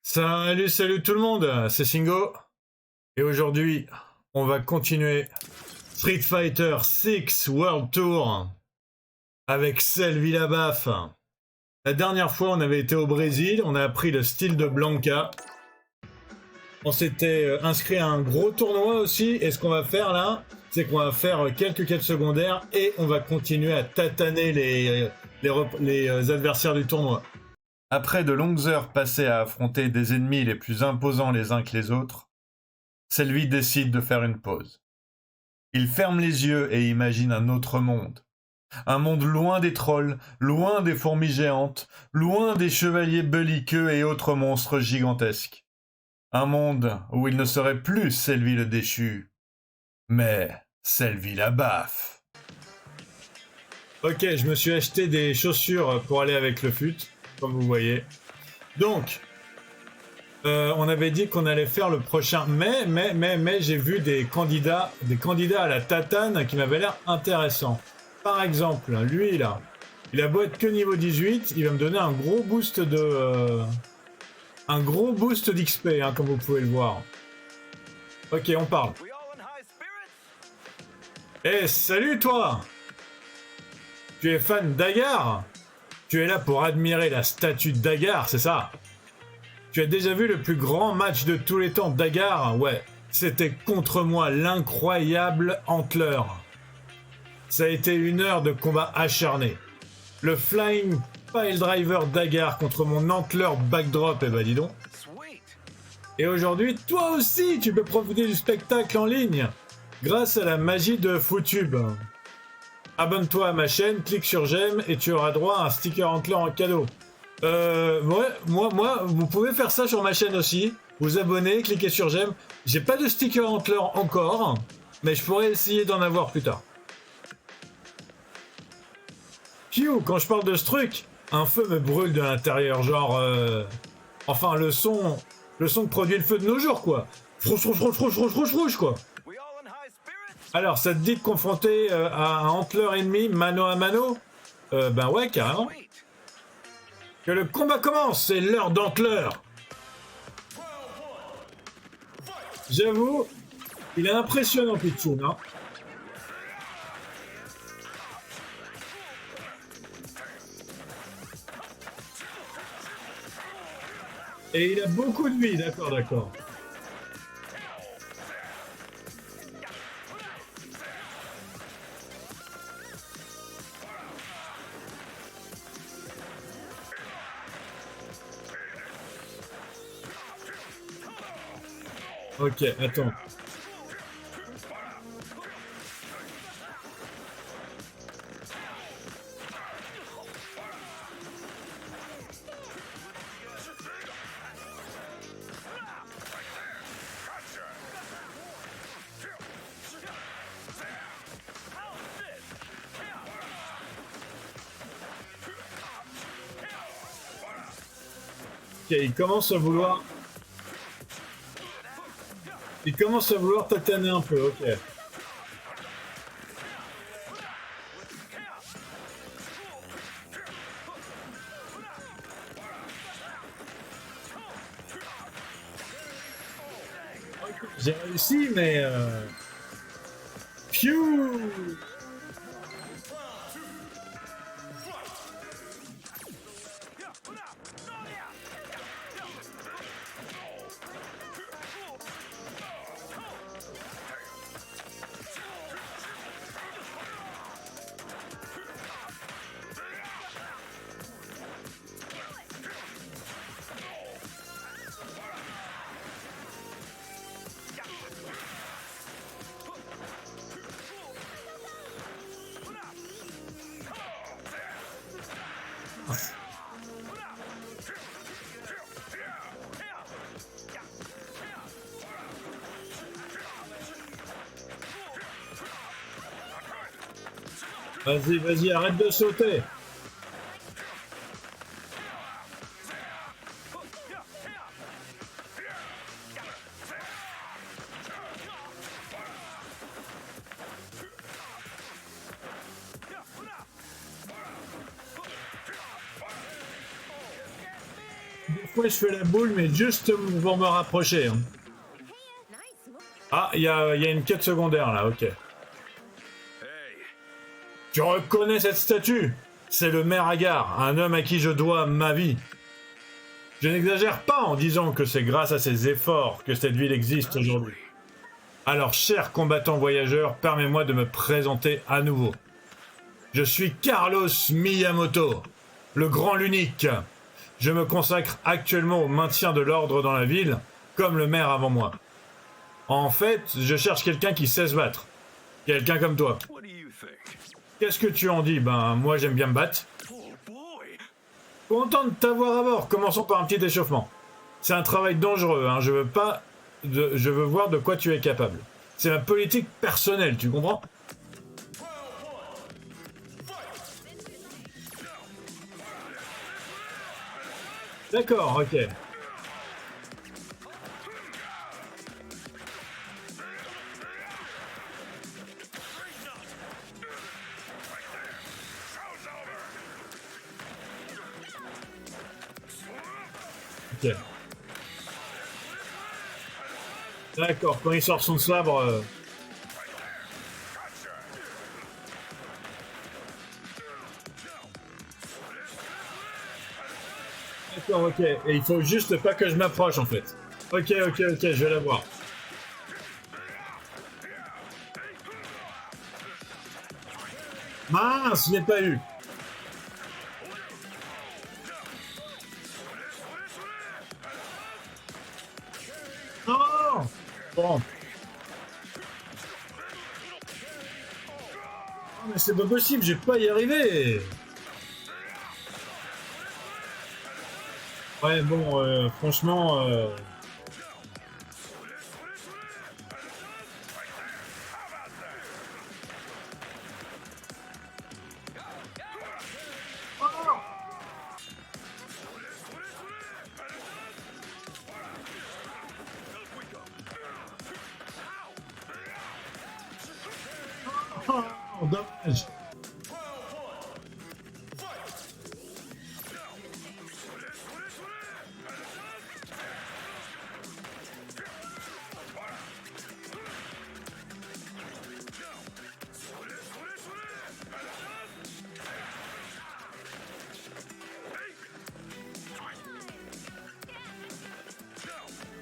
Salut tout le monde, c'est Singo. Et aujourd'hui, on va continuer Street Fighter 6 World Tour avec Selvi Labaf. La dernière fois, on avait été au Brésil, on a appris le style de Blanca. On s'était inscrit à un gros tournoi aussi, et ce qu'on va faire là, c'est qu'on va faire quelques quêtes secondaires et on va continuer à tataner les adversaires du tournoi. Après de longues heures passées à affronter des ennemis les plus imposants les uns que les autres, Selvi décide de faire une pause. Il ferme les yeux et imagine un autre monde. Un monde loin des trolls, loin des fourmis géantes, loin des chevaliers belliqueux et autres monstres gigantesques. Un monde où il ne serait plus Selvi le déchu, mais Selvi la baffe. Ok, je me suis acheté des chaussures pour aller avec le fut, comme vous voyez. Donc, on avait dit qu'on allait faire le prochain, mais j'ai vu des candidats à la tatane qui m'avaient l'air intéressants. Par exemple, lui là, il a beau être que niveau 18, il va me donner un gros boost d'XP, hein, comme vous pouvez le voir. Ok, on parle. Eh, salut toi! Tu es fan d'Agar? Tu es là pour admirer la statue d'Agar, c'est ça? Tu as déjà vu le plus grand match de tous les temps d'Agar? Ouais, c'était contre moi, l'incroyable Antler. Ça a été une heure de combat acharné. Le Flying Pile Driver d'Agar contre mon Antler Backdrop, eh ben dis donc. Et aujourd'hui, toi aussi, tu peux profiter du spectacle en ligne grâce à la magie de Footube. Abonne-toi à ma chaîne, clique sur j'aime et tu auras droit à un sticker Antler en cadeau. Ouais, moi, vous pouvez faire ça sur ma chaîne aussi. Vous abonner, cliquez sur j'aime. J'ai pas de sticker Antler encore, mais je pourrais essayer d'en avoir plus tard. Phew, quand je parle de ce truc, un feu me brûle de l'intérieur, genre... Enfin, le son que produit le feu de nos jours, quoi. Frouche, quoi. Alors, ça te dit de confronter à un Antler ennemi mano à mano? Ben ouais, carrément. Que le combat commence, c'est l'heure d'Antler. J'avoue, il est impressionnant, Pitchoun, hein. Et il a beaucoup de vie, d'accord. Ok, attends. Ok, il commence à vouloir tataner un peu, ok. J'ai réussi, mais... Phew! Vas-y, arrête de sauter. fois je fais la boule, mais juste pour me rapprocher. Hein. Ah, il y a une quête secondaire là, ok. Tu reconnais cette statue? C'est le maire Agar, un homme à qui je dois ma vie. Je n'exagère pas en disant que c'est grâce à ses efforts que cette ville existe aujourd'hui. Alors, cher combattant voyageur, permets-moi de me présenter à nouveau. Je suis Carlos Miyamoto, le grand l'unique. Je me consacre actuellement au maintien de l'ordre dans la ville, comme le maire avant moi. En fait, je cherche quelqu'un qui sait se battre. Quelqu'un comme toi. Qu'est-ce que tu en dis? Ben, moi j'aime bien me battre. Content de t'avoir à bord. Commençons par un petit échauffement. C'est un travail dangereux, hein. Je veux voir de quoi tu es capable. C'est ma politique personnelle, tu comprends? D'accord, ok. Ok. D'accord, quand il sort son sabre... D'accord, ok. Et il faut juste pas que je m'approche en fait. Ok, ok, ok, je vais la voir. Mince, je l'ai pas eu. Non. Bon. Non, mais c'est pas possible, j'ai pas y arriver. Ouais, bon, franchement... Oh, dommage.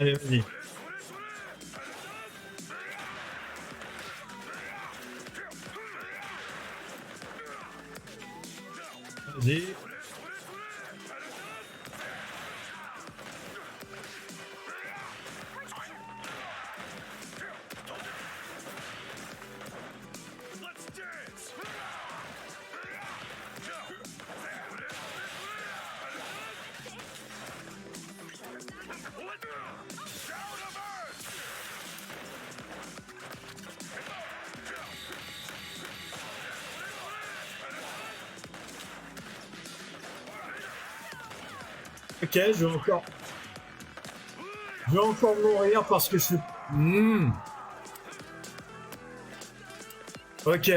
Allez, vas-y. Vas-y. Ok, je vais encore... Je vais encore mourir parce que je suis... Ok.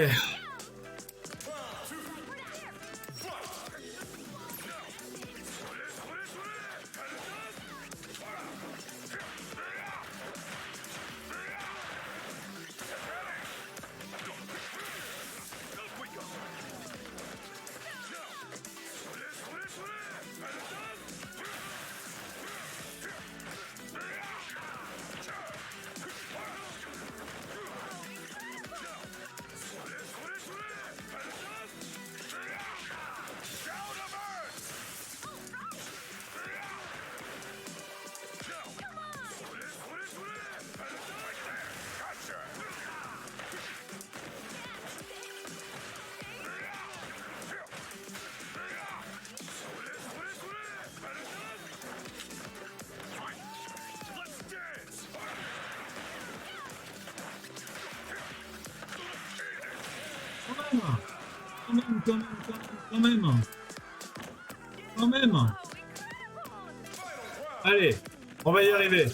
Quand même. Quand même. Allez, on va y arriver.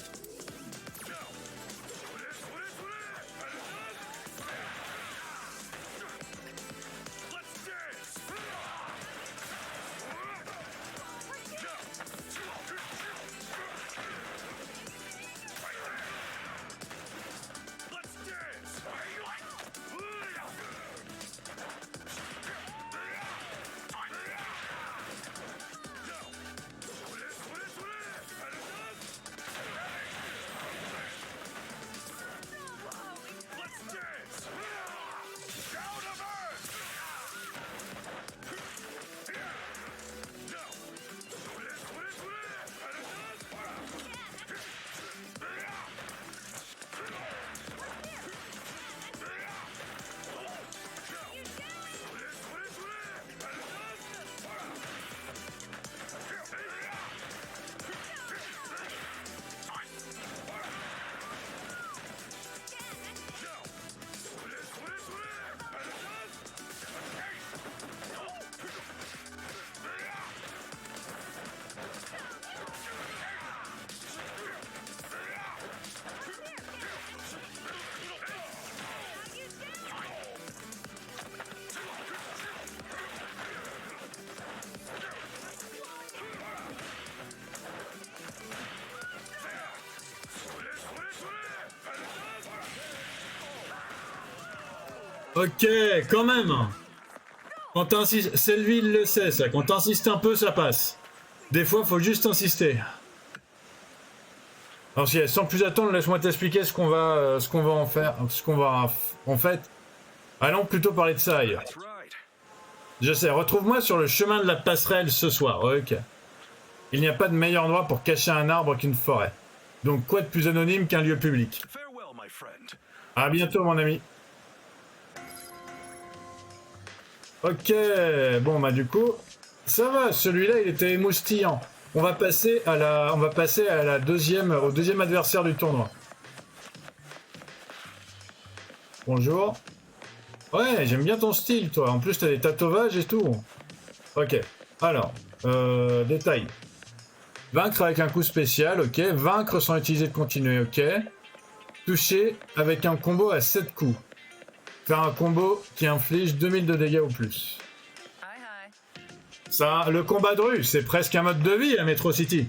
Ok, quand même. Quand t'insistes, Selville le sait ça, quand t'insistes un peu, ça passe. Des fois, faut juste insister. Alors si, sans plus attendre, laisse-moi t'expliquer ce qu'on va en faire, en fait. Allons plutôt parler de ça ailleurs. Je sais, retrouve-moi sur le chemin de la passerelle ce soir, ok. Il n'y a pas de meilleur endroit pour cacher un arbre qu'une forêt. Donc quoi de plus anonyme qu'un lieu public? À bientôt mon ami. Ok, bon bah du coup, ça va, celui-là il était émoustillant. On va passer à la deuxième, au deuxième adversaire du tournoi. Bonjour. Ouais, j'aime bien ton style toi, en plus t'as des tatouages et tout. Ok, alors, détail. Vaincre avec un coup spécial, ok. Vaincre sans utiliser de continuer, ok. Toucher avec un combo à 7 coups. Faire un combo qui inflige 2000 de dégâts ou plus. Ça, le combat de rue, c'est presque un mode de vie à Metro City.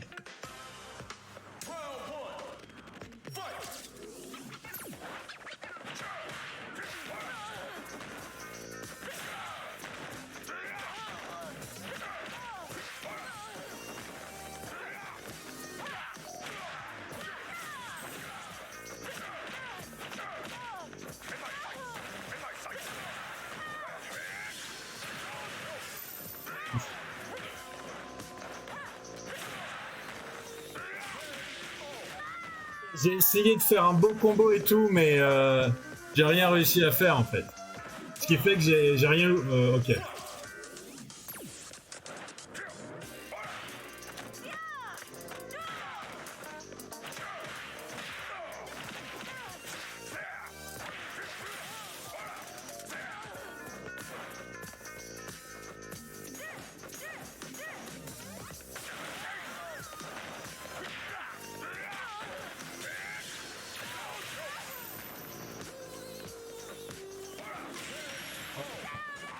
J'ai essayé de faire un beau combo et tout, mais j'ai rien réussi à faire en fait. Ce qui fait que j'ai rien... ok.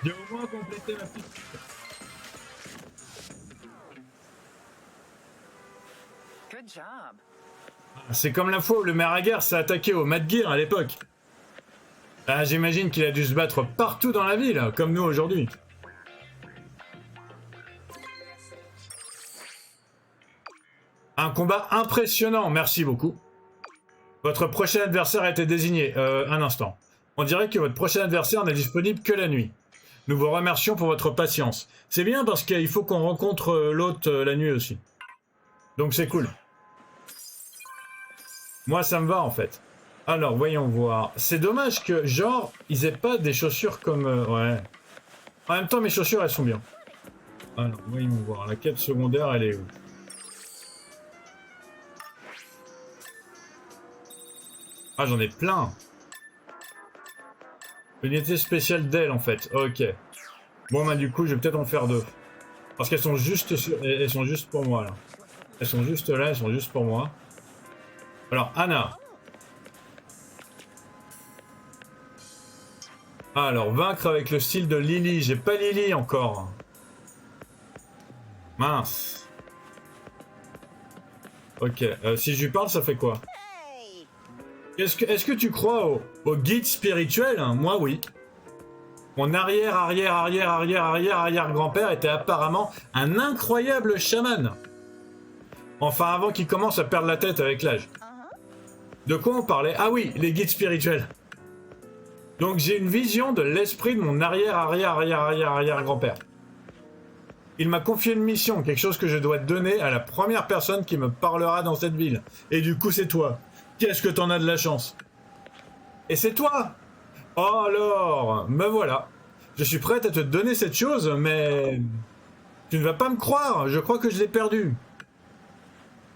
J'ai au moins complété ma petite... Good job. C'est comme la fois où le Merager s'est attaqué au Mad Gear à l'époque. Ah, j'imagine qu'il a dû se battre partout dans la ville, comme nous aujourd'hui. Un combat impressionnant, merci beaucoup. Votre prochain adversaire a été désigné. Un instant. On dirait que votre prochain adversaire n'est disponible que la nuit. Nous vous remercions pour votre patience. C'est bien parce qu'il faut qu'on rencontre l'autre la nuit aussi. Donc c'est cool. Moi ça me va en fait. Alors voyons voir. C'est dommage que genre ils aient pas des chaussures comme... ouais. En même temps mes chaussures elles sont bien. Alors voyons voir. La quête secondaire elle est où? Ah j'en ai plein. Unité spéciale d'elle en fait. Ok. Bon bah du coup je vais peut-être en faire deux. Parce qu'elles sont juste elles sont juste pour moi là. Elles sont juste là, elles sont juste pour moi. Alors Anna. Alors vaincre avec le style de Lily. J'ai pas Lily encore. Mince. Ok. Si je lui parle ça fait quoi? Est-ce que tu crois au guide spirituel? Moi, oui. Mon arrière grand-père était apparemment un incroyable chaman. Enfin, avant qu'il commence à perdre la tête avec l'âge. De quoi on parlait? Ah oui, les guides spirituels. Donc j'ai une vision de l'esprit de mon arrière grand-père. Il m'a confié une mission, quelque chose que je dois donner à la première personne qui me parlera dans cette ville. Et du coup, c'est toi. Qu'est-ce que t'en as de la chance? Et c'est toi! Oh alors, me voilà. Je suis prête à te donner cette chose, mais... Tu ne vas pas me croire, je crois que je l'ai perdu.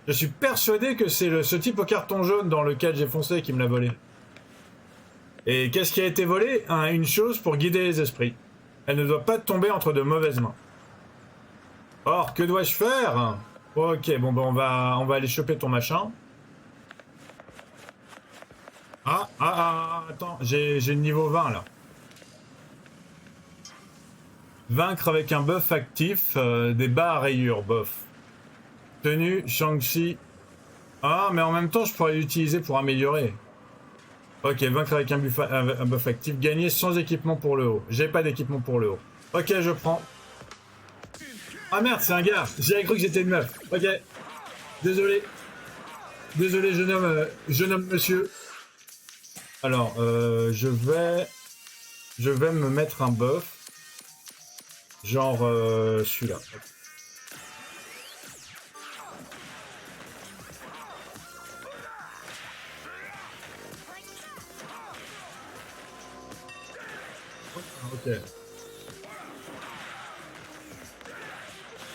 Je suis persuadé que c'est ce type au carton jaune dans lequel j'ai foncé qui me l'a volé. Et qu'est-ce qui a été volé? Une chose pour guider les esprits. Elle ne doit pas tomber entre de mauvaises mains. Or, que dois-je faire? Ok, bon, ben on va aller choper ton machin. Attends, j'ai le niveau 20 là. Vaincre avec un buff actif, des bas à rayures, bof. Tenue, Shang-Chi. Ah, mais en même temps, je pourrais l'utiliser pour améliorer. Ok, vaincre avec un buff actif. Gagner sans équipement pour le haut. J'ai pas d'équipement pour le haut. Ok, je prends. Ah merde, c'est un gars. J'avais cru que j'étais une meuf. Ok. Désolé. Désolé, jeune homme monsieur. Alors, je vais me mettre un buff. Genre celui-là. Ok.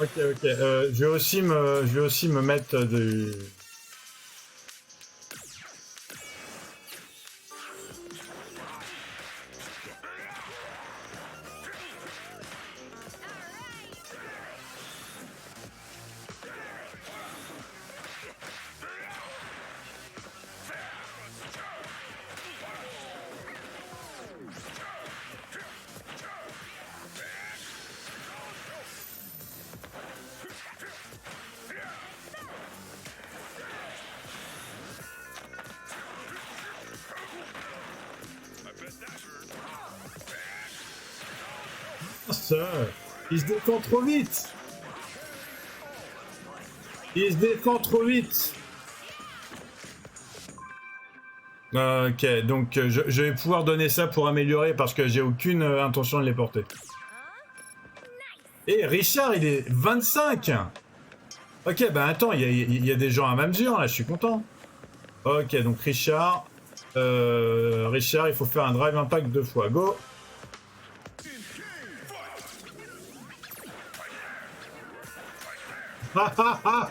Ok, ok. Je vais aussi me mettre du... Ça, il se défend trop vite. Il se défend trop vite. Ok, donc je vais pouvoir donner ça pour améliorer parce que j'ai aucune intention de les porter. Et Richard, il est 25. Ok, bah attends, il y a des gens à ma mesure là, je suis content. Ok, donc Richard, il faut faire un drive impact 2 fois. Go. Ha ha ha.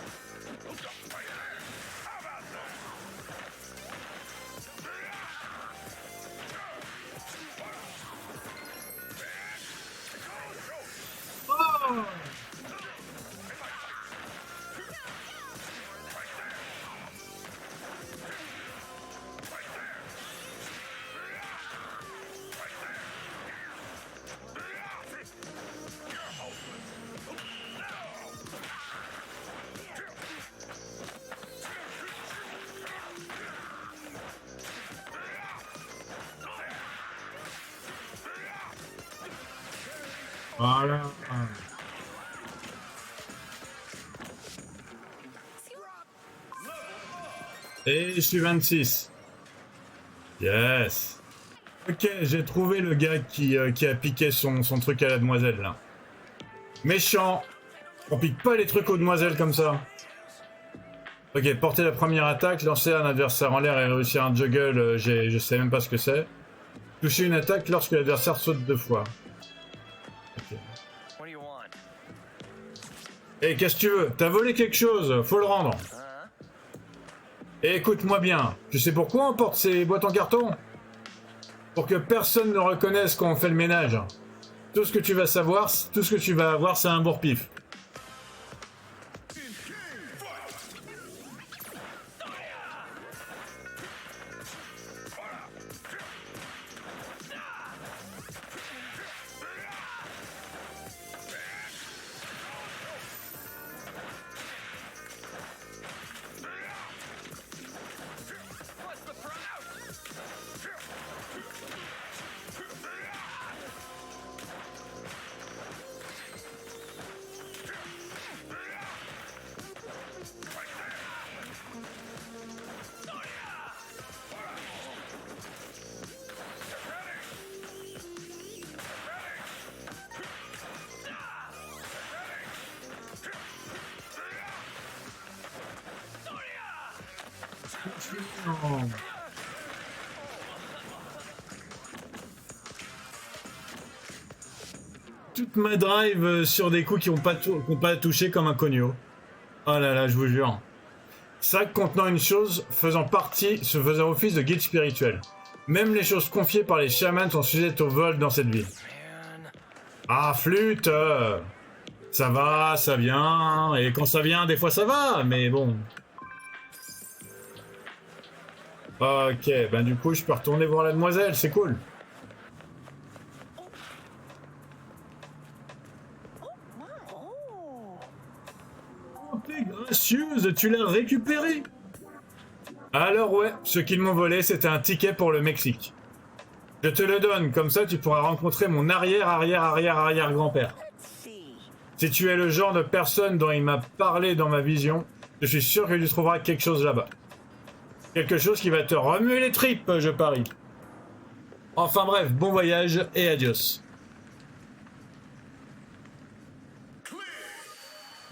Voilà. Et je suis 26. Yes. Ok, j'ai trouvé le gars qui a piqué son truc à la demoiselle là. Méchant. On pique pas les trucs aux demoiselles comme ça. Ok, porter la première attaque, lancer un adversaire en l'air et réussir un juggle, je sais même pas ce que c'est. Toucher une attaque lorsque l'adversaire saute 2 fois. Ok. What do you want? Et qu'est-ce que tu veux? T'as volé quelque chose, faut le rendre. Et écoute-moi bien, tu sais pourquoi on porte ces boîtes en carton? Pour que personne ne reconnaisse quand on fait le ménage. Tout ce que tu vas savoir, tout ce que tu vas avoir, c'est un bourre-pif. Toute ma drive sur des coups qui n'ont pas touché comme un cogno. Oh là là, je vous jure. Sac contenant une chose se faisant office de guide spirituel. Même les choses confiées par les chamans sont sujettes au vol dans cette ville. Man. Ah, flûte ça va, ça vient, et quand ça vient, des fois ça va, mais bon. Ok, ben du coup, je peux retourner voir la demoiselle, c'est cool. Oh, t'es gracieuse, tu l'as récupérée. Alors ouais, ce qu'ils m'ont volé, c'était un ticket pour le Mexique. Je te le donne, comme ça tu pourras rencontrer mon arrière-arrière-arrière-arrière-grand-père. Si tu es le genre de personne dont il m'a parlé dans ma vision, je suis sûr que tu trouveras quelque chose là-bas. Quelque chose qui va te remuer les tripes, je parie. Enfin bref, bon voyage et adios.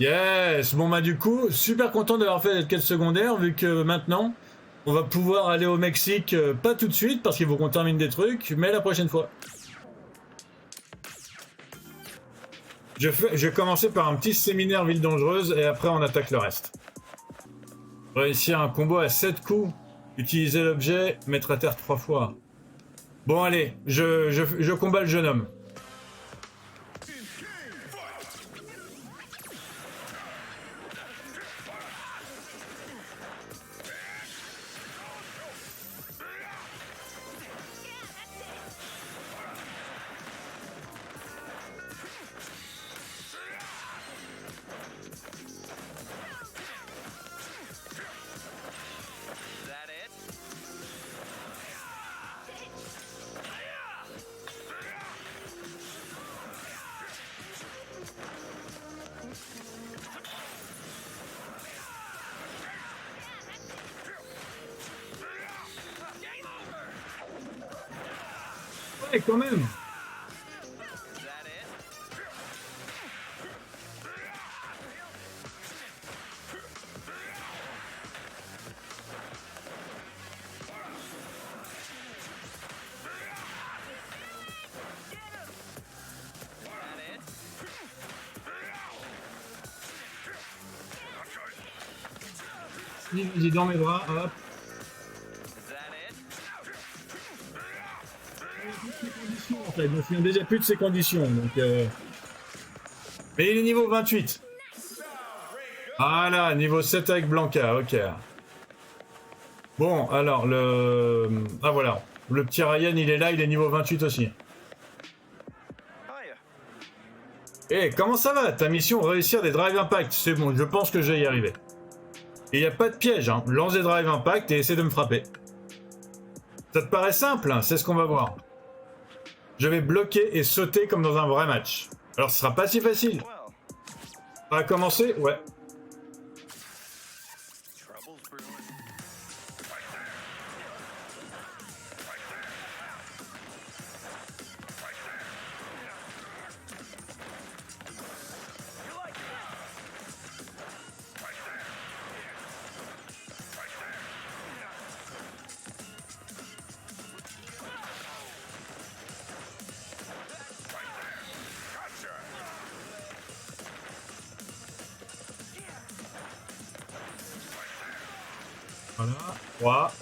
Yes, bon bah du coup, super content d'avoir fait cette quête secondaire, vu que maintenant, on va pouvoir aller au Mexique, pas tout de suite, parce qu'il faut qu'on termine des trucs, mais la prochaine fois. Je vais commencer par un petit séminaire ville dangereuse, et après on attaque le reste. Réussir un combo à 7 coups, utiliser l'objet, mettre à terre 3 fois. Bon allez, je combats le jeune homme. Ouais, quand même. Il est dans mes bras, hop. En fait, je me souviens déjà plus de ses conditions, donc mais il est niveau 28. Voilà, niveau 7 avec Blanca, ok. Bon, alors, ah voilà, le petit Ryan, il est là, il est niveau 28 aussi. Eh, comment ça va? Ta mission, réussir des Drive Impact. C'est bon, je pense que je vais y arriver. Et il n'y a pas de piège, hein. Lance des Drive Impact et essaie de me frapper. Ça te paraît simple, hein? C'est ce qu'on va voir. Je vais bloquer et sauter comme dans un vrai match. Alors ce sera pas si facile. Ça va commencer? Ouais. Voilà. 3.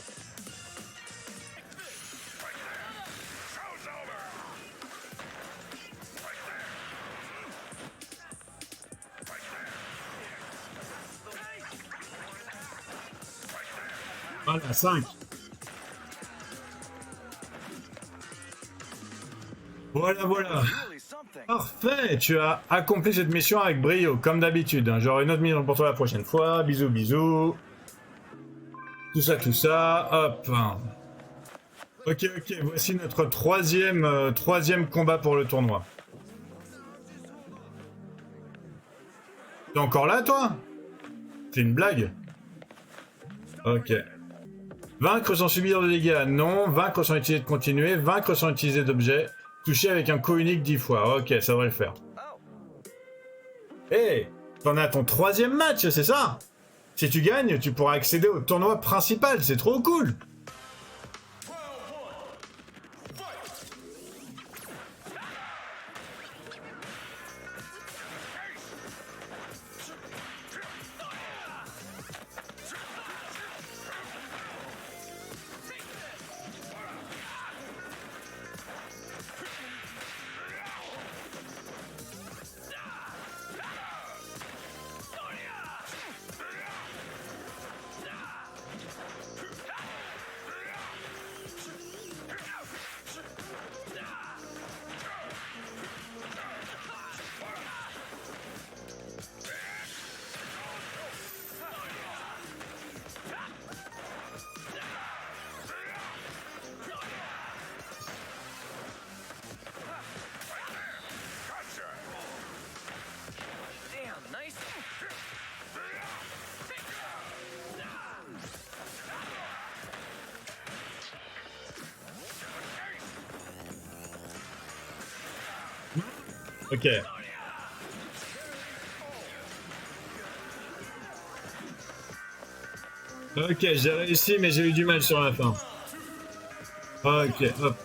Voilà, 5. Voilà, voilà. Parfait, tu as accompli cette mission avec brio, comme d'habitude. Hein. J'aurai une autre mission pour toi la prochaine fois. Bisous, bisous. Tout ça, hop. Ok, voici notre troisième combat pour le tournoi. T'es encore là, toi? C'est une blague? Ok. Vaincre sans subir de dégâts, non. Vaincre sans utiliser de continuer. Vaincre sans utiliser d'objet. Toucher avec un coup unique 10 fois. Ok, ça devrait le faire. Hey, t'en as ton troisième match, c'est ça? Si tu gagnes, tu pourras accéder au tournoi principal, c'est trop cool! Ok. Ok, j'ai réussi, mais j'ai eu du mal sur la fin. Ok, hop.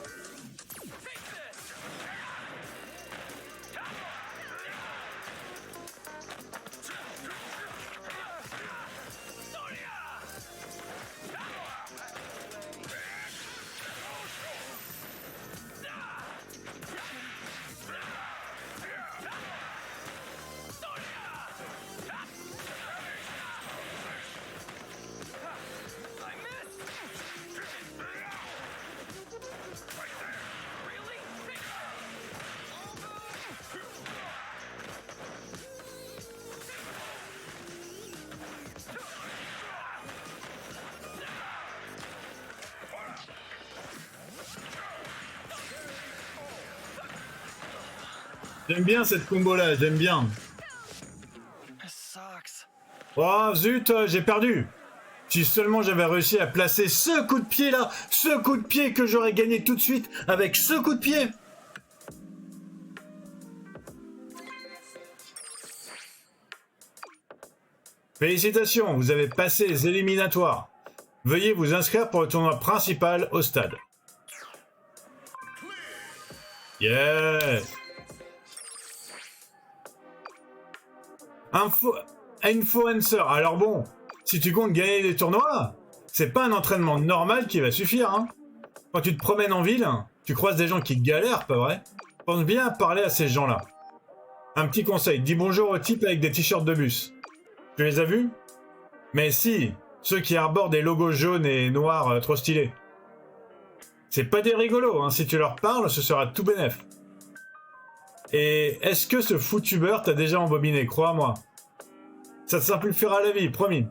J'aime bien cette combo-là, j'aime bien. This sucks. Oh zut, j'ai perdu. Si seulement j'avais réussi à placer ce coup de pied là, ce coup de pied que j'aurais gagné tout de suite avec ce coup de pied. Félicitations, vous avez passé les éliminatoires. Veuillez vous inscrire pour le tournoi principal au stade. Yes. Influencer. Alors bon, si tu comptes gagner des tournois, c'est pas un entraînement normal qui va suffire. Hein. Quand tu te promènes en ville, tu croises des gens qui galèrent, pas vrai? Pense bien à parler à ces gens-là. Un petit conseil, dis bonjour aux types avec des t-shirts de bus. Tu les as vus? Mais si, ceux qui arborent des logos jaunes et noirs trop stylés. C'est pas des rigolos, hein. Si tu leur parles, ce sera tout bénef. Et est-ce que ce footubeur t'a déjà embobiné? Crois-moi. Ça te simplifiera la vie, promis.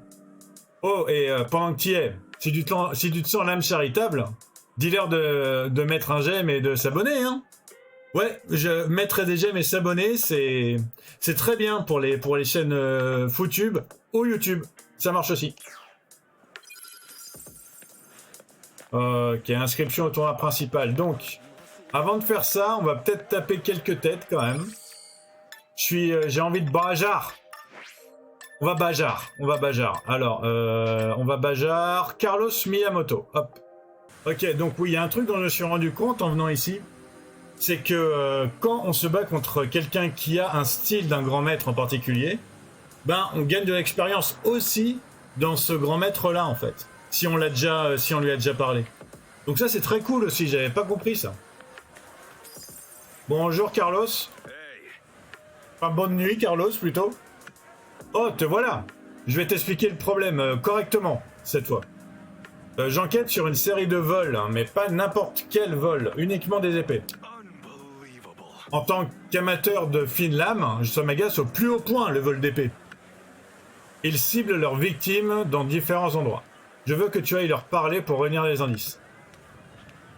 Oh, et pendant que tu y es, si tu te sens l'âme charitable, dis-leur de mettre un j'aime et de s'abonner, hein. Ouais, je mettrai des j'aime et s'abonner, c'est très bien pour les chaînes Footube ou YouTube. Ça marche aussi. Ok, inscription au tournoi principal. Donc, avant de faire ça, on va peut-être taper quelques têtes quand même. J'ai envie de bajar. On va bajar. Alors, on va bajar Carlos Miyamoto. Hop. Ok, donc oui, il y a un truc dont je me suis rendu compte en venant ici. C'est que quand on se bat contre quelqu'un qui a un style d'un grand maître en particulier, ben on gagne de l'expérience aussi dans ce grand maître là en fait. Si on lui a déjà parlé. Donc ça c'est très cool aussi, j'avais pas compris ça. Bonjour Carlos. Enfin bonne nuit Carlos plutôt. Oh te voilà. Je vais t'expliquer le problème correctement cette fois. J'enquête sur une série de vols, hein, mais pas n'importe quel vol, uniquement des épées. En tant qu'amateur de fines lames, ça m'agace au plus haut point le vol d'épée. Ils ciblent leurs victimes dans différents endroits. Je veux que tu ailles leur parler pour réunir les indices.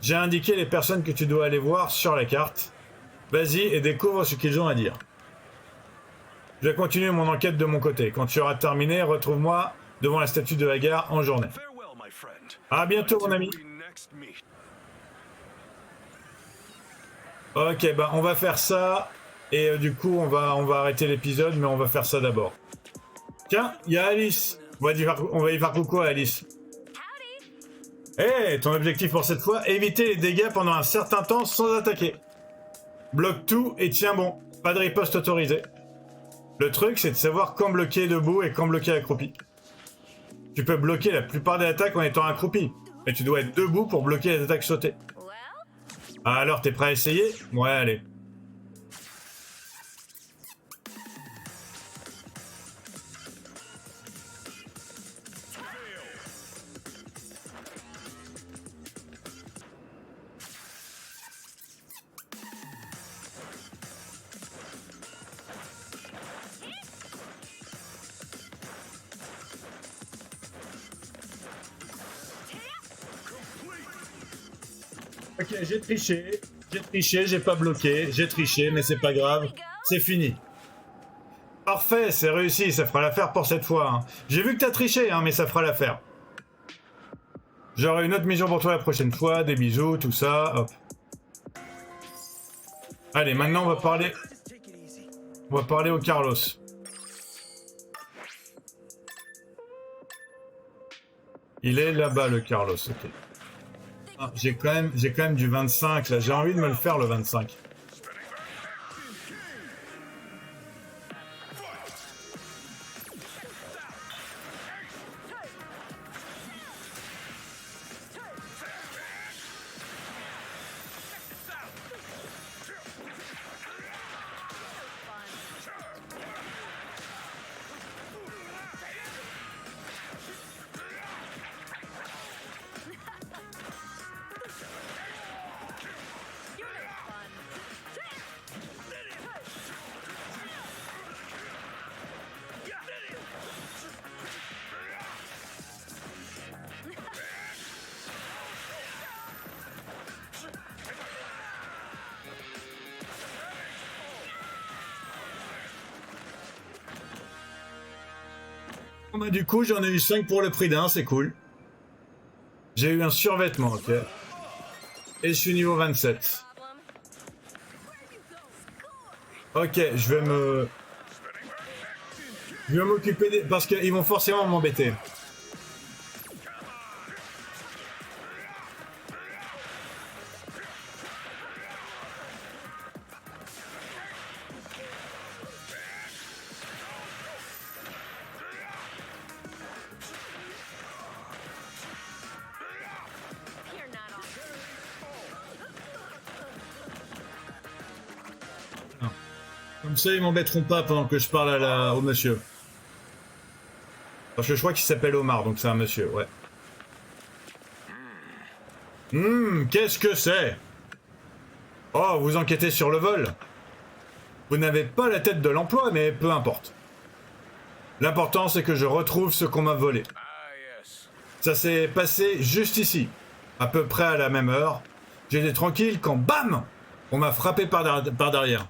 J'ai indiqué les personnes que tu dois aller voir sur la carte. Vas-y et découvre ce qu'ils ont à dire. Je vais continuer mon enquête de mon côté. Quand tu auras terminé, retrouve-moi devant la statue de Hagar en journée. À bientôt mon ami. Ok, bah on va faire ça. Et du coup, on va arrêter l'épisode, mais on va faire ça d'abord. Tiens, il y a Alice. On va y faire coucou à Alice. Hey, ton objectif pour cette fois, éviter les dégâts pendant un certain temps sans attaquer. Bloque tout et tiens bon. Pas de riposte autorisée. Le truc, c'est de savoir quand bloquer debout et quand bloquer accroupi. Tu peux bloquer la plupart des attaques en étant accroupi, mais tu dois être debout pour bloquer les attaques sautées. Ah, alors, t'es prêt à essayer? Ouais, allez. Ok, j'ai triché, j'ai pas bloqué, j'ai triché, mais c'est pas grave, c'est fini. Parfait, c'est réussi, ça fera l'affaire pour cette fois. Hein. J'ai vu que t'as triché, hein, mais ça fera l'affaire. J'aurai une autre mission pour toi la prochaine fois, des bisous, tout ça, hop. Allez, maintenant on va parler... On va parler au Carlos. Il est là-bas, le Carlos, ok. Ah, j'ai quand même du 25, là. J'ai envie de me le faire, le 25. Bon, bah, du coup, j'en ai eu 5 pour le prix d'un, c'est cool. J'ai eu un survêtement, ok. Et je suis niveau 27. Ok, je vais m'occuper des... Parce qu'ils vont forcément m'embêter. Comme ça, ils m'embêteront pas pendant que je parle au monsieur. Parce que je crois qu'il s'appelle Omar, donc c'est un monsieur, ouais. Qu'est-ce que c'est? Oh, vous enquêtez sur le vol? Vous n'avez pas la tête de l'emploi, mais peu importe. L'important, c'est que je retrouve ce qu'on m'a volé. Ça s'est passé juste ici, à peu près à la même heure. J'étais tranquille quand, bam! On m'a frappé par derrière.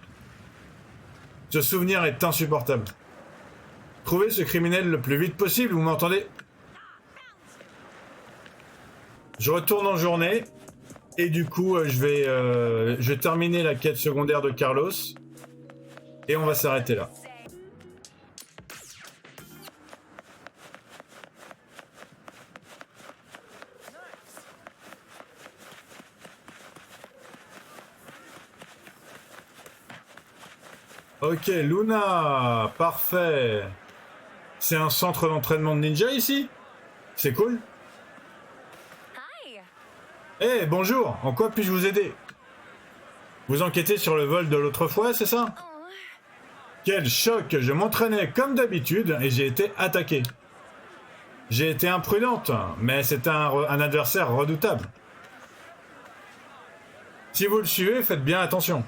Ce souvenir est insupportable. Trouvez ce criminel le plus vite possible, vous m'entendez? Je retourne en journée, et du coup, je vais terminer la quête secondaire de Carlos, et on va s'arrêter là. Ok, Luna, parfait. C'est un centre d'entraînement de ninja ici? C'est cool. Eh, bonjour, en quoi puis-je vous aider? Vous enquêtez sur le vol de l'autre fois, c'est ça? Quel choc! Je m'entraînais comme d'habitude et j'ai été attaqué. J'ai été imprudente, mais c'est un adversaire redoutable. Si vous le suivez, faites bien attention.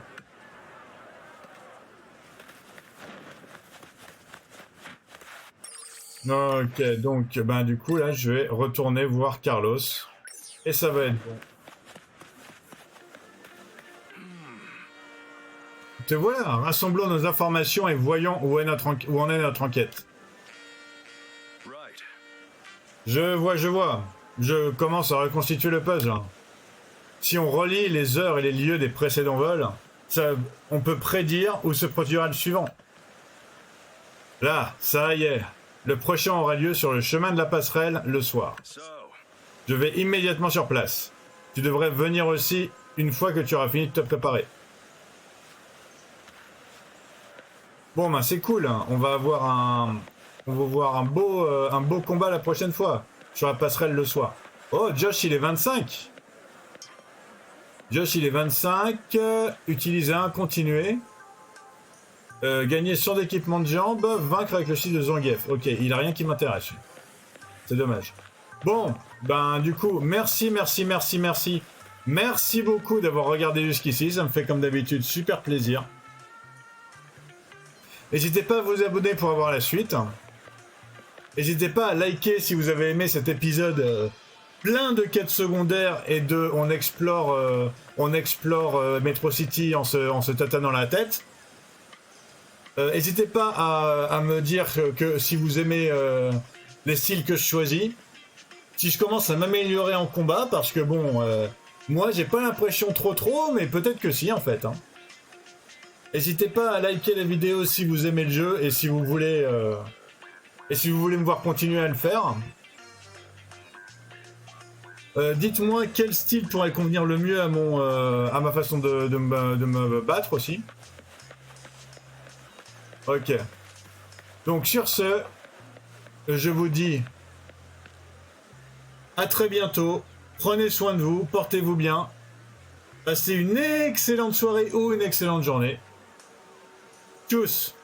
Ok, donc ben du coup là je vais retourner voir Carlos et ça va être bon. Te voilà, rassemblons nos informations et voyons où en est notre enquête. Je vois. Je commence à reconstituer le puzzle. Si on relie les heures et les lieux des précédents vols, on peut prédire où se produira le suivant. Là, ça y est. Le prochain aura lieu sur le chemin de la passerelle le soir. Je vais immédiatement sur place. Tu devrais venir aussi une fois que tu auras fini de te préparer. Bon ben c'est cool, hein. On va voir un beau combat la prochaine fois sur la passerelle le soir. Oh, Josh il est 25. Josh il est 25. Utiliser un, continuer. Gagner 100 d'équipement de jambes, vaincre avec le style de Zangief. Ok, il a rien qui m'intéresse. C'est dommage. Bon, ben du coup, merci beaucoup d'avoir regardé jusqu'ici. Ça me fait comme d'habitude super plaisir. N'hésitez pas à vous abonner pour avoir la suite. N'hésitez pas à liker si vous avez aimé cet épisode plein de quêtes secondaires et on explore Metro City en se tâtonnant la tête. N'hésitez pas à me dire que si vous aimez les styles que je choisis, si je commence à m'améliorer en combat, parce que bon, moi j'ai pas l'impression trop, mais peut-être que si en fait. Hein. N'hésitez pas à liker la vidéo si vous aimez le jeu et si vous voulez me voir continuer à le faire. Dites-moi quel style pourrait convenir le mieux à ma façon de me battre aussi. Ok. Donc sur ce, je vous dis à très bientôt. Prenez soin de vous, portez-vous bien. Passez une excellente soirée ou une excellente journée. Tchuss!